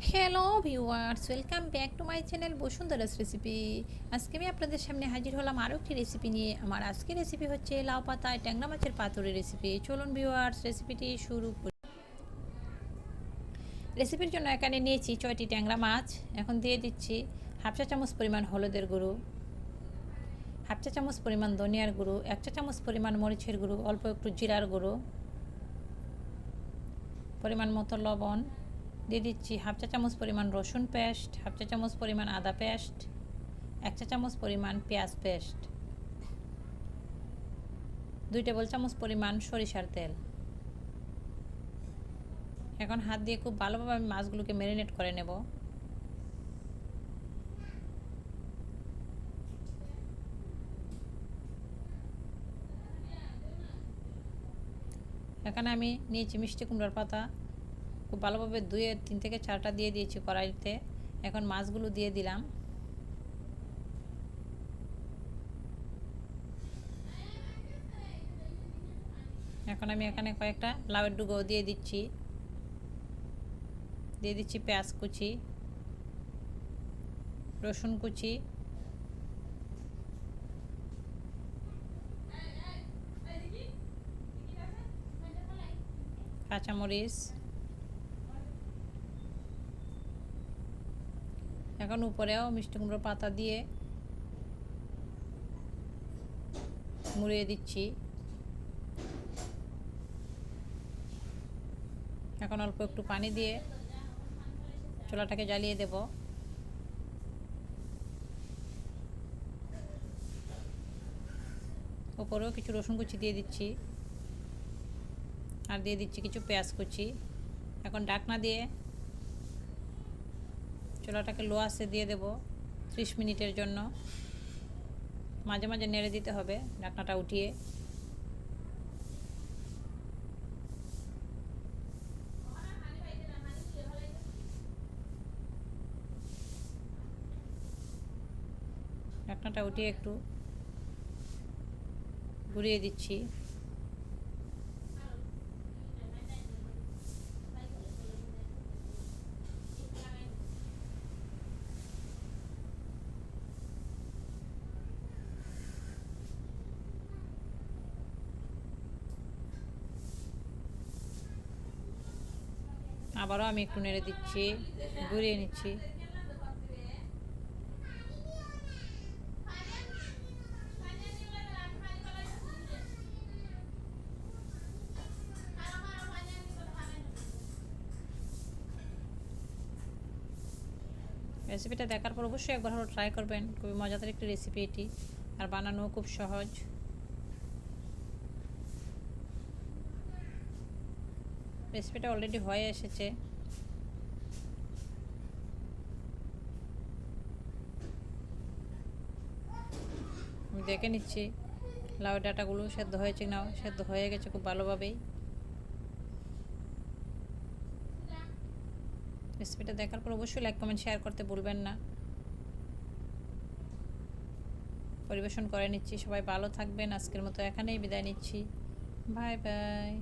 Hello viewers, welcome back to my channel Basundhara's recipe. আজকে আমি আপনাদের সামনে হাজির হলাম আরও একটি রেসিপি নিয়ে। আমার আজকের রেসিপি হচ্ছে লাউ পাতায় ট্যাংরা মাছের পাতুরি রেসিপি। চলুন ভিউয়ার্স, রেসিপিটি শুরু করি। রেসিপির জন্য এখানে নিয়েছি 6টি ট্যাংরা মাছ। এখন দিয়ে দিচ্ছি হাফ চা চামচ পরিমাণ হলুদের গুঁড়ো, হাফ চা চামচ পরিমাণ ধনিয়ার গুঁড়ো, 1 চা চামচ পরিমাণ মরিচের গুঁড়ো, অল্প একটু জিরার গুঁড়ো, পরিমাণ মতো লবণ। দিয়ে দিচ্ছি হাফ চা চামচ পরিমাণ রসুন পেস্ট, হাফ চা চামচ পরিমাণ আদা পেস্ট, 1 চা চামচ পরিমাণ পেঁয়াজ পেস্ট, 2 টেবিল চামচ পরিমাণ সরিষার তেল। এখন হাত দিয়ে খুব ভালোভাবে আমি মাছগুলোকে ম্যারিনেট করে নেব। এখানে আমি নিয়েছি মিষ্টি কুমড়ার পাতা, খুব ভালোভাবে ধুয়ে 3 থেকে 4টা দিয়ে দিয়েছি কড়াইতে। এখন মাছগুলো দিয়ে দিলাম। এখন আমি এখানে কয়েকটা লাউয়ের ডুগো দিয়ে দিচ্ছি। দিয়ে দিচ্ছি পেঁয়াজ কুচি, রসুন কুচি, কাঁচামরিচ। এখন উপরেও মিষ্টি কুমড়োর পাতা দিয়ে মুড়িয়ে দিচ্ছি। এখন অল্প একটু পানি দিয়ে চুলাটাকে জ্বালিয়ে দেব। উপরেও কিছু রসুন কুচি দিয়ে দিচ্ছি, আর দিয়ে দিচ্ছি কিছু পেঁয়াজ কুচি। এখন ঢাকনা দিয়ে চুলাটাকে লো আঁচে দিয়ে দেব 30 মিনিটের জন্য। মাঝে মাঝে নেড়ে দিতে হবে ঢাকনাটা উঠিয়ে। ঢাকনাটা উঠিয়ে একটু ঘুরিয়ে দিচ্ছি। আবারও আমি একটু নেড়ে দিচ্ছি, ঘুরিয়ে নিচ্ছি। রেসিপিটা দেখার পর অবশ্যই একবার হলো ট্রাই করবেন। খুবই মজাদার একটি রেসিপি এটি, আর বানানোও খুব সহজ। রেসিপিটা অলরেডি হয়ে এসেছে। আমি দেখে নিচ্ছি লাউ ডাঁটাগুলো সেদ্ধ হয়েছে না। সেদ্ধ হয়ে গেছে খুব ভালোভাবেই। রেসিপিটা দেখার পর অবশ্যই লাইক কমেন্ট শেয়ার করতে ভুলবেন না। পরিবেশন করে নিচ্ছি। সবাই ভালো থাকবেন। আজকের মতো এখানেই বিদায় নিচ্ছি। Bye bye.